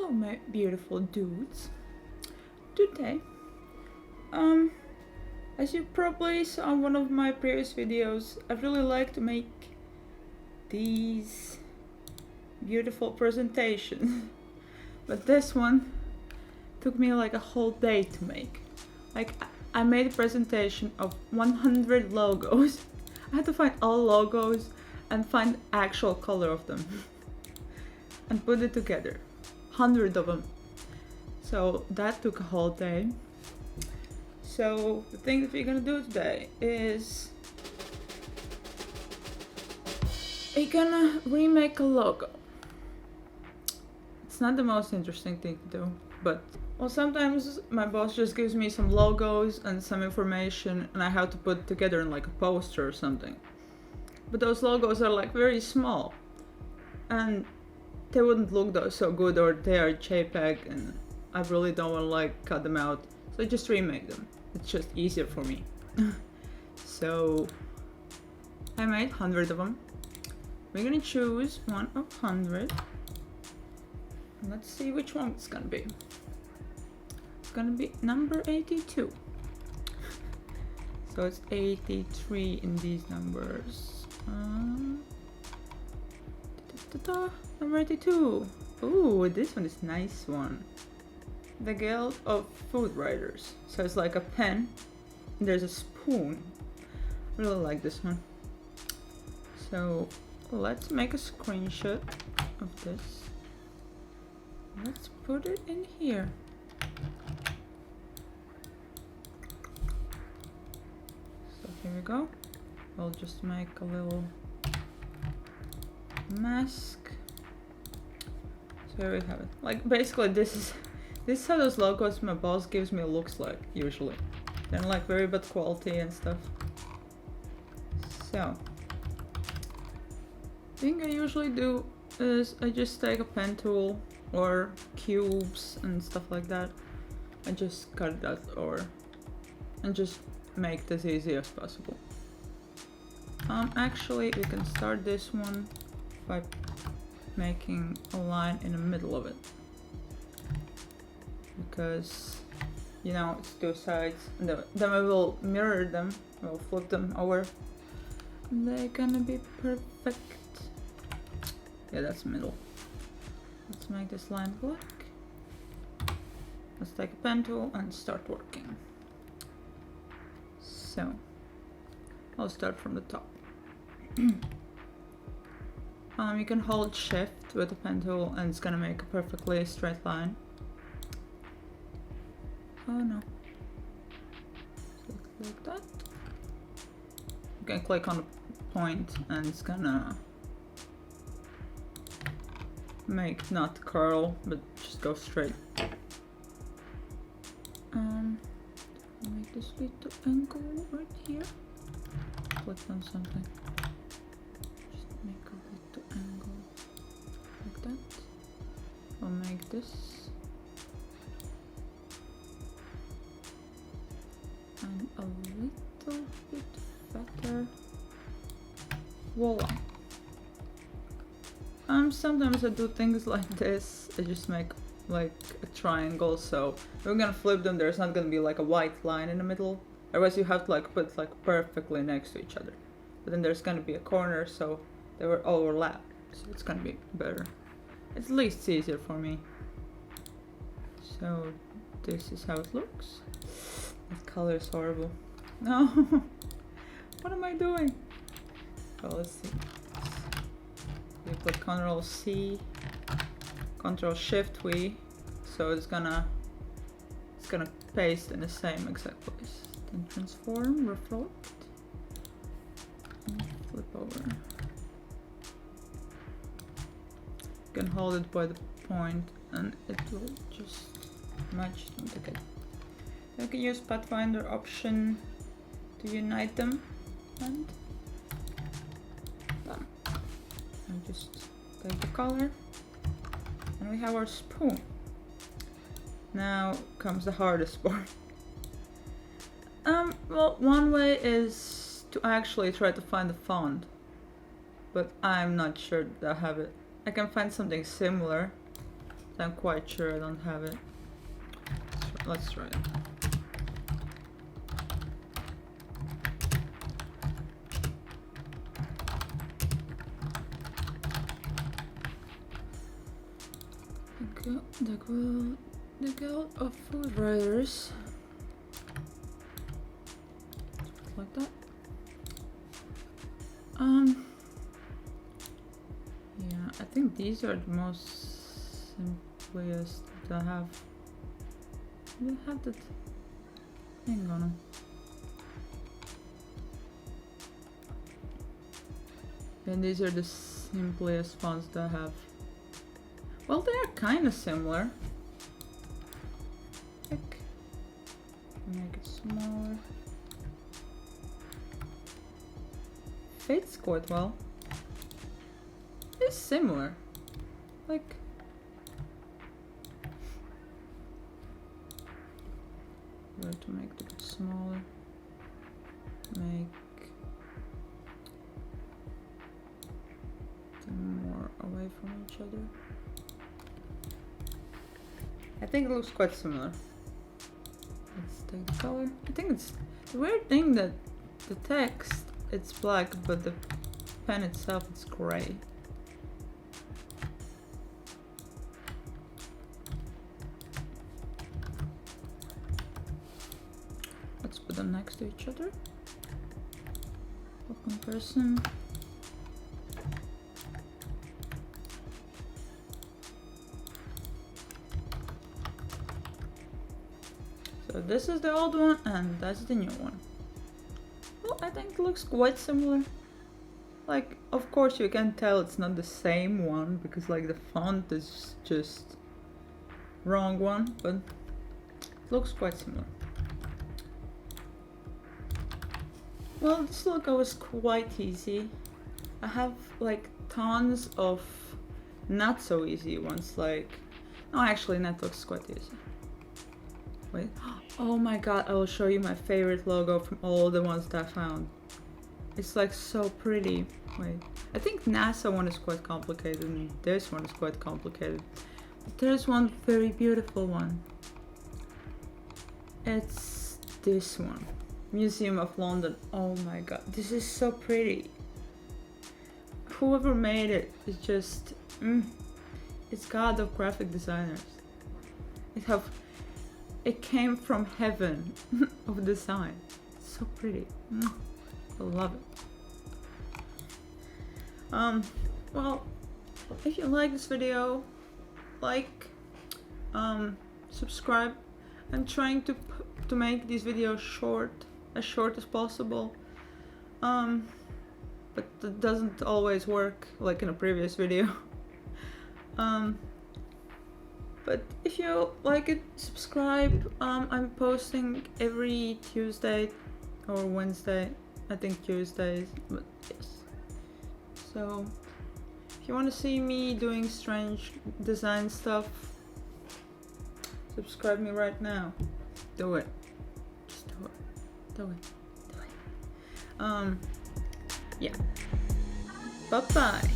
Hello my beautiful dudes. Today, as you probably saw in one of my previous videos, I really like to make these beautiful presentations. But this one took me like a whole day to make. Like, I made a presentation of 100 logos. I had to find all logos and find actual color of them and put it together. 100 of them. So that took a whole day. So the thing that we're gonna do today is we're gonna remake a logo. It's not the most interesting thing to do, but well, sometimes my boss just gives me some logos and some information and I have to put together in like a poster or something. But those logos are like very small and they wouldn't look so good, or they are JPEG and I really don't want to like cut them out, so I just remake them. It's just easier for me. So I made 100 of them. We're gonna choose one of 100. Let's see which one it's gonna be. It's gonna be number 82. So it's 83 in these numbers. Number 82. Ooh, this one is a nice one. The Guild of Food Writers. So it's like a pen and there's a spoon. Really like this one. So let's make a screenshot of this. Let's put it in here. So here we go. I'll just make a little mask. So here we have it. Like, basically this is how those logos my boss gives me looks like usually. They're like very bad quality and stuff. So the thing I usually do is I just take a pen tool or cubes and stuff like that. I just cut that and just make this easy as possible. Actually we can start this one by making a line in the middle of it, because you know it's two sides, and then I will mirror them, I will flip them over and they're gonna be perfect. Yeah, that's middle. Let's make this line black. Let's take a pen tool and start working. So I'll start from the top. You can hold shift with the pen tool and it's gonna make a perfectly straight line. Oh no. So like that. You can click on the point and it's gonna make not curl but just go straight. Make this little angle right here. Click on something. Just make a little angle like that. I'll make this and a little bit fatter. Voila. Sometimes I do things like this. I just make like a triangle, so if we're gonna flip them, there's not gonna be like a white line in the middle. Otherwise you have to like put like perfectly next to each other. But then there's gonna be a corner, so they will overlap. So it's gonna be better. At least it's easier for me. So this is how it looks. That color is horrible. No. What am I doing? Oh, let's see. You put Ctrl C, Ctrl Shift V, so it's gonna paste in the same exact place. Then transform, reflect, and flip over. You can hold it by the point and it will just match them together. You can use Pathfinder option to unite them and done. And just take the color and we have our spoon. Now comes the hardest part. Well, one way is to actually try to find the font, but I'm not sure that I have it. I can find something similar, I'm quite sure I don't have it. Let's try it. The Guild of Food Writers. Like that. Yeah, I think these are the most simplest that have. They have that thing on them. And these are the simplest fonts that have. Well, they are kind of similar. Make it smaller. Fits quite well. It's similar. Like. Where to make it a bit smaller. Make them more away from each other. I think it looks quite similar. Let's take the color. I think it's the weird thing that the text it's black, but the pen itself is gray. Let's put them next to each other for comparison. So this is the old one and that's the new one. Well, I think it looks quite similar. Like, of course you can tell it's not the same one because like the font is just wrong one, but it looks quite similar. Well, this logo is quite easy. I have like tons of not so easy ones, like, no, actually that looks quite easy. Wait, oh my god, I will show you my favorite logo from all the ones that I found. It's like so pretty. Wait, I think NASA one is quite complicated and this one is quite complicated. But there's one very beautiful one. It's this one. Museum of London. Oh my god, this is so pretty. Whoever made it is just, it's god of graphic designers. It came from heaven of design. It's so pretty. I love it. Well, if you like this video, like, subscribe. I'm trying to make these videos as short as possible. But that doesn't always work, like in a previous video. But if you like it, subscribe. I'm posting every Tuesday or Wednesday. I think Tuesdays, but yes. So if you want to see me doing strange design stuff, subscribe me right now. Do it. Just do it. Do it. Do it. Yeah. Bye bye.